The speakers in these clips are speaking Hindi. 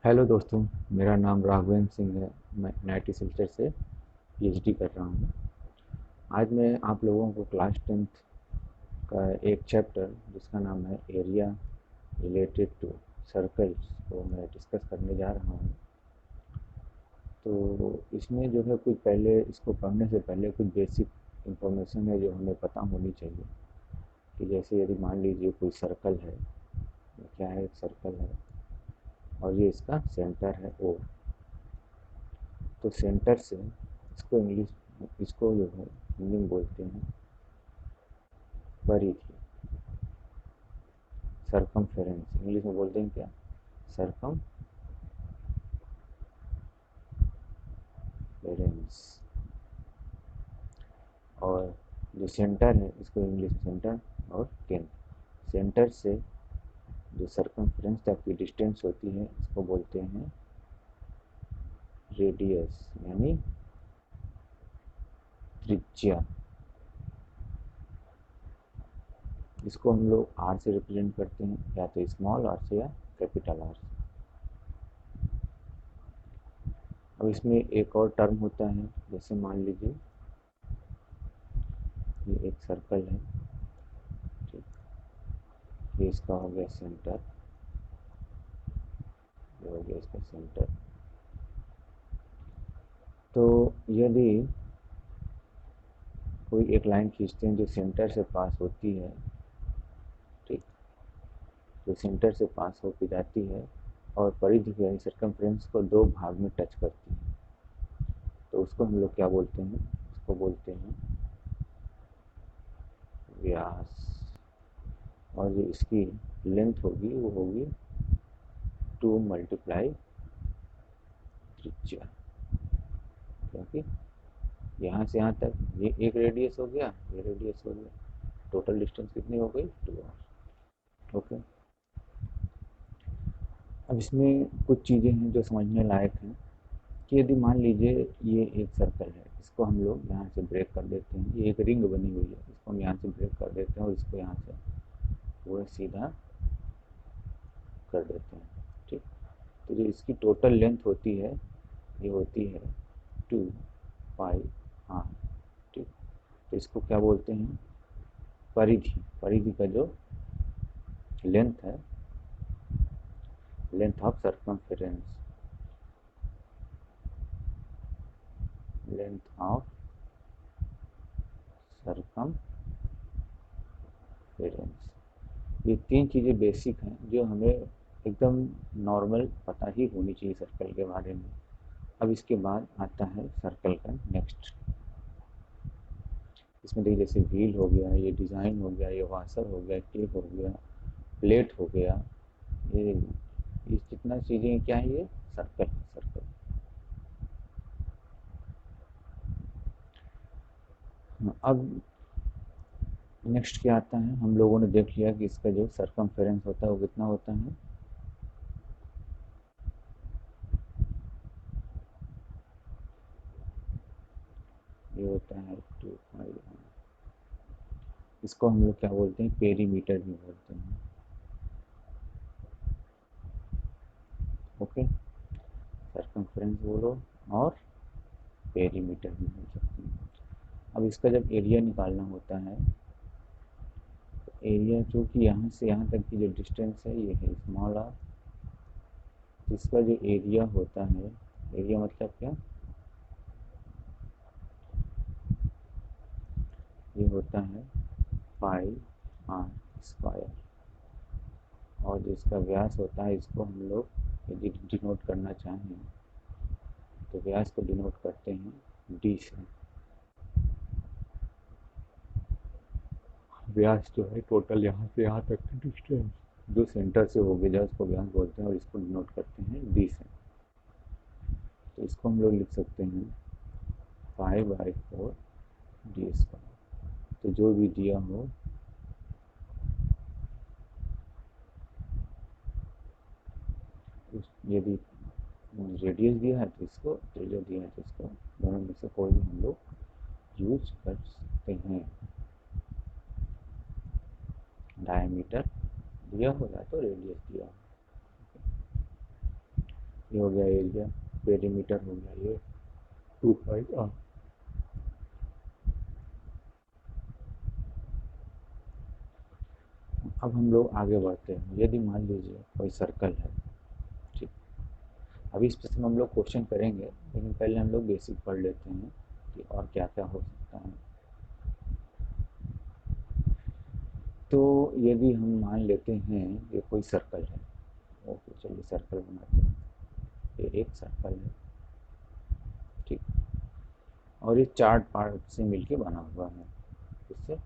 हेलो दोस्तों, मेरा नाम राघवेंद्र सिंह है। मैं NIT सिलचर से PhD कर रहा हूँ। आज मैं आप लोगों को क्लास 10th का एक चैप्टर जिसका नाम है एरिया रिलेटेड टू सर्कल्स को मैं डिस्कस करने जा रहा हूँ। तो इसमें जो है कुछ पहले इसको पढ़ने से पहले कुछ बेसिक इंफॉर्मेशन है जो हमें पता होनी चाहिए। कि जैसे यदि मान लीजिए कोई सर्कल है, क्या है, एक सर्कल है और ये इसका सेंटर है O। तो सेंटर से इसको जो है हिंदी में बोलते हैं परिधि, सरकमफेरेंस। इंग्लिश में बोलते हैं क्या? सरकमफेरेंस। और जो सेंटर है इसको इंग्लिश में सेंटर और केंद्र। सेंटर से जो सरकमफेरेंस तक की डिस्टेंस होती है इसको बोलते हैं रेडियस, यानी त्रिज्या। इसको हम लोग आर से रिप्रेजेंट करते हैं, या तो स्मॉल आर से या कैपिटल आर से। अब इसमें एक और टर्म होता है, जैसे मान लीजिए ये एक सर्कल है, ठीक, ये इसका हो गया सेंटर, ये हो गया इसका सेंटर। तो यदि कोई एक लाइन खींचते हैं जो सेंटर से पास होती है, ठीक, जो सेंटर से पास होकर जाती है और परिधि को यानी सर्कमफ्रेंस को दो भाग में टच करती है, तो उसको हम लोग क्या बोलते हैं? उसको बोलते हैं व्यास। और जो इसकी लेंथ होगी वो होगी 2 मल्टीप्लाई त्रिज्या, क्योंकि यहाँ से यहाँ तक ये एक रेडियस हो गया, ये रेडियस हो गया, टोटल डिस्टेंस कितनी हो गई? 2r। ओके। अब इसमें कुछ चीज़ें हैं जो समझने लायक हैं कि यदि मान लीजिए ये एक सर्कल है, इसको हम लोग यहाँ से ब्रेक कर देते हैं, ये एक रिंग बनी हुई है, इसको हम यहाँ से ब्रेक कर देते हैं और इसको यहाँ से वो सीधा कर देते हैं, ठीक। तो जो इसकी टोटल लेंथ होती है ये होती है 2πr, ठीक। तो इसको क्या बोलते हैं? परिधि। परिधि का जो लेंथ है, length of circumference, length of circumference. ये तीन चीज़ें बेसिक हैं जो हमें एकदम नॉर्मल पता ही होनी चाहिए सर्कल के बारे में। अब इसके बाद आता है सर्कल का नेक्स्ट। इसमें देखिए जैसे व्हील हो गया, ये डिज़ाइन हो गया, ये वाशर हो गया, टेप हो गया, प्लेट हो गया, ये जितना चीज़ें क्या है, ये सर्कल है, सर्कल। अब नेक्स्ट क्या आता है? हम लोगों ने देख लिया कि इसका जो सरकमफेरेंस होता है वो कितना होता है, ये होता है 2πr। इसको हम लोग क्या बोलते हैं? पेरीमीटर भी बोलते हैं। ओके, सरकमफेरेंस बोलो और पेरीमीटर भी बोल सकते हैं। अब इसका जब एरिया निकालना होता है, तो एरिया जो कि यहाँ से यहाँ तक की जो डिस्टेंस है ये है स्मॉल आर। इसका जो एरिया होता है, एरिया मतलब क्या? ये होता है πr स्क्वायर। और जो इसका व्यास होता है, इसको हम लोग यदि डिनोट करना चाहें तो व्यास को डिनोट करते हैं d से। व्यास जो है टोटल यहाँ से यहाँ तक की डिस्टेंस जो सेंटर से होगी जा उसको व्यास बोलते हैं और इसको डिनोट करते हैं d से। तो इसको हम लोग लिख सकते हैं 5/4 d स्क्वायर। तो जो भी दिया हो यदि रेडियस दिया है तो इसको, त्रिज्या दिया है तो इसको, दोनों में से कोई भी हम लोग यूज कर सकते हैं। डायमीटर दिया हो या तो रेडियस दिया हो। ये हो गया एरिया, पेरीमीटर हो गया ये 2 पाई। अब हम लोग आगे बढ़ते हैं। यदि मान लीजिए कोई सर्कल है, ठीक, अभी इस पे से हम लोग क्वेश्चन करेंगे, लेकिन पहले हम लोग बेसिक पढ़ लेते हैं कि और क्या क्या हो सकता है। तो यदि हम मान लेते हैं ये कोई सर्कल है, ओके चलिए सर्कल बनाते हैं। ये एक सर्कल है, ठीक, और ये 4 पार्ट से मिलके बना हुआ है। इससे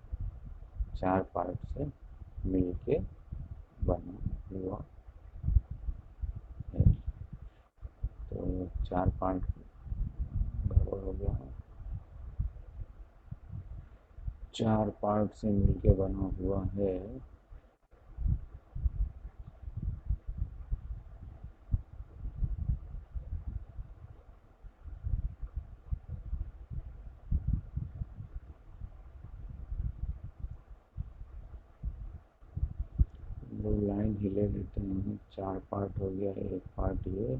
4 पार्ट से मिलके बना हुआ है। तो 4 पार्ट गड़बड़ हो गया है। 4 पार्ट से मिलके बना हुआ है। लोग लाइन हिले देते हैं। 4 पार्ट हो गया, एक पार्ट ये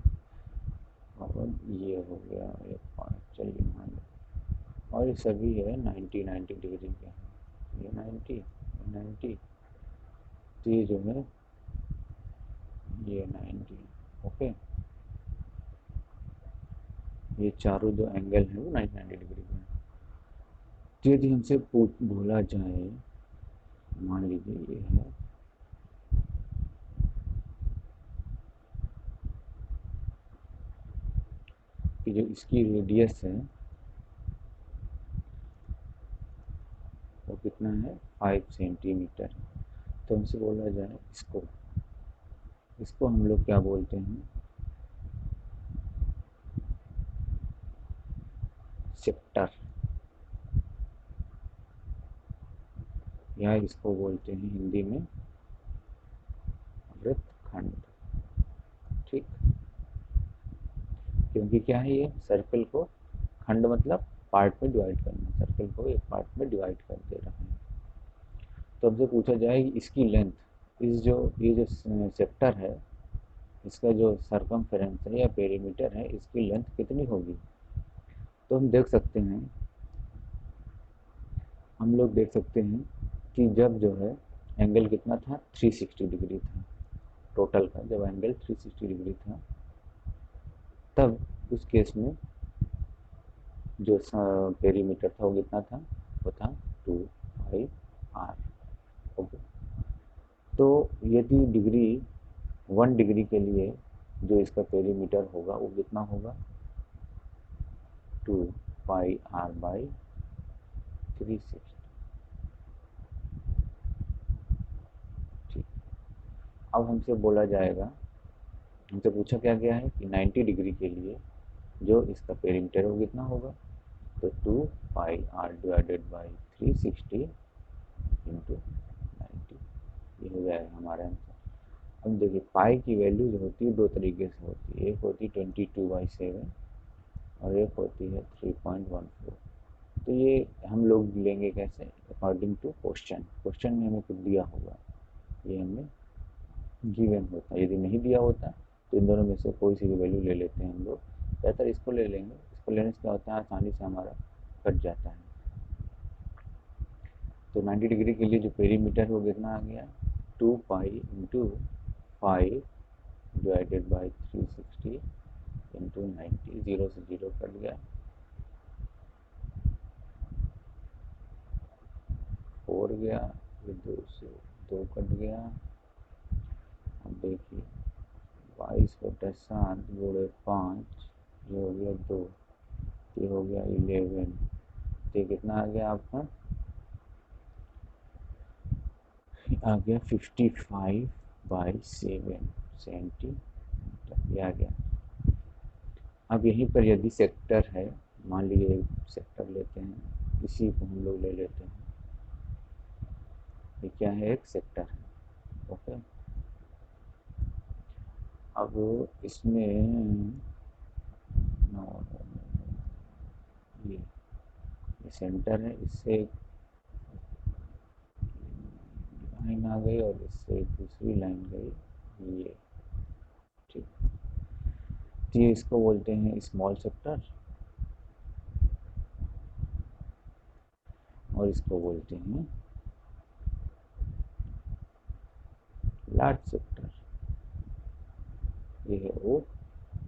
और ये हो गया एक पार्ट, चलिए मान लो। और ये सभी है 90 डिग्री के हैं। ये 90, तो ये जो है ये 90, ओके। ये चारों जो एंगल है वो 90 डिग्री के हैं। तो यदि हमसे बोला जाए, मान लीजिए ये है कि जो इसकी रेडियस है वो कितना है, 5 सेंटीमीटर। तो हमसे बोला जाए इसको, इसको हम लोग क्या बोलते हैं, सेक्टर, या इसको बोलते हैं हिंदी में वृत्तखंड, ठीक। क्योंकि क्या है, ये सर्कल को, खंड मतलब पार्ट में डिवाइड करना, सर्कल को एक पार्ट में डिवाइड कर दे रहा है। तो हमसे पूछा जाए कि इसकी लेंथ, इस जो ये जो सेक्टर है, इसका जो सरकमफेरेंस है या पेरीमीटर है, इसकी लेंथ कितनी होगी। तो हम देख सकते हैं, हम लोग देख सकते हैं कि जब जो है एंगल कितना था, 360 डिग्री था टोटल का। जब एंगल 360 डिग्री था, तब उस केस में जो पेरीमीटर था वो कितना था, वो था 2 पाई r, ओके। तो यदि डिग्री 1 डिग्री के लिए जो इसका पेरीमीटर होगा वो कितना होगा, 2 पाई r/360, ठीक। अब हमसे बोला जाएगा, हमसे पूछा क्या गया है कि 90 डिग्री के लिए जो इसका पेरीमीटर है वो कितना होगा। तो 2 पाई r/360 इंटू 90, ये हो जाएगा हमारा आंसर। अब देखिए पाई की वैल्यू जो होती है दो तरीके से होती है, एक होती है 22/7 और एक होती है 3.14। तो ये हम लोग लेंगे कैसे, अकॉर्डिंग टू क्वेश्चन। क्वेश्चन में हमें कुछ दिया होगा, ये हमें गिवन होता है। यदि नहीं दिया होता तो इन दोनों में से कोई सी भी वैल्यू ले लेते हैं हम लोग। ज़्यादातर इसको ले लेंगे, इसको लेने से क्या होता है, आसानी से हमारा कट जाता है। तो 90 डिग्री के लिए जो पेरीमीटर है वो कितना आ गया, 2 pi into 5 divided by 360 into 90, 0 से 0 कट गया, 4 गया, ये 2 से 2 कट गया। अब देखिए 22/7 गुणे 5, ये हो गया 2, ये हो गया 11, ये कितना आ गया आपका, आ गया 55/7 सेंटीमीटर, ये आ गया। अब यहीं पर यदि सेक्टर है, मान लीजिए एक सेक्टर लेते हैं, इसी को हम लोग ले लेते हैं, ये क्या है, एक सेक्टर है, ओके। अब इसमें ये सेंटर है, इससे एक लाइन आ गई, और इससे दूसरी लाइन गई, ये, ठीक। तो ये इसको बोलते हैं स्मॉल सेक्टर और इसको बोलते हैं लार्ज सेक्टर। ये है ओ,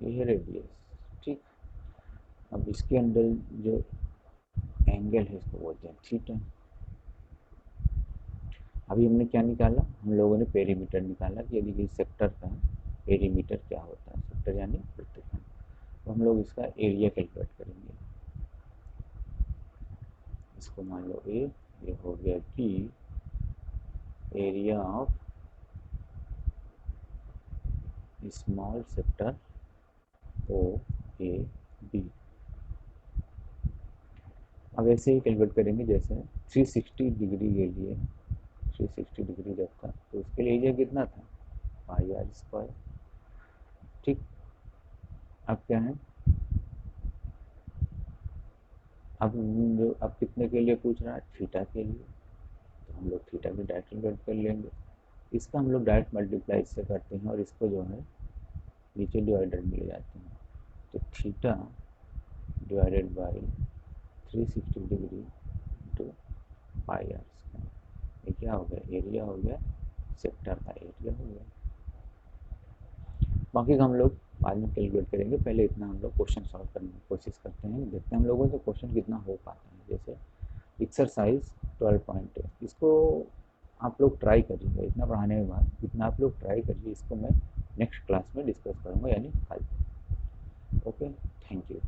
ये है रेडियस। ठीक। अब इसके अंदर जो एंगल है इसको बोलते हैं थीटा। अभी हमने क्या निकाला, हम लोगों ने पेरीमीटर निकाला कि यदि किसी सेक्टर का पेरीमीटर क्या होता है, सेक्टर यानी वृत्तखंड। तो हम लोग इसका एरिया कैलकुलेट करेंगे। इसको मान लो ए, ये हो गया B, area of small sector O A B. अब ऐसे ही कैलकुलेट करेंगे जैसे 360 डिग्री के लिए, 360 डिग्री जब था तो उसके लिए एरिया कितना था, पाई आर स्क्वायर। ठीक। अब क्या है, अब कितने के लिए पूछ रहा है, थीटा के लिए। तो हम लोग थीटा भी डायरेक्ट कैलकुलेट कर लेंगे। इसका हम लोग डायरेक्ट मल्टीप्लाई इससे करते हैं और इसको जो है नीचे डिवाइडर में ले जाते हैं। तो theta divided by 360 degree into pi R square, ये क्या हो गया, एरिया हो गया, सेक्टर का एरिया हो गया। बाकी का हम लोग बाद में कैलकुलेट करेंगे, पहले इतना हम लोग क्वेश्चन सॉल्व करने की कोशिश करते हैं, देखते हैं हम लोगों से क्वेश्चन कितना हो पाता है। जैसे एक्सरसाइज 12.2, इसको आप लोग ट्राई करिएगा, इतना पढ़ाने के बाद इतना आप लोग ट्राई करिए, इसको मैं नेक्स्ट क्लास में डिस्कस करूँगा यानी कल। Okay, thank you.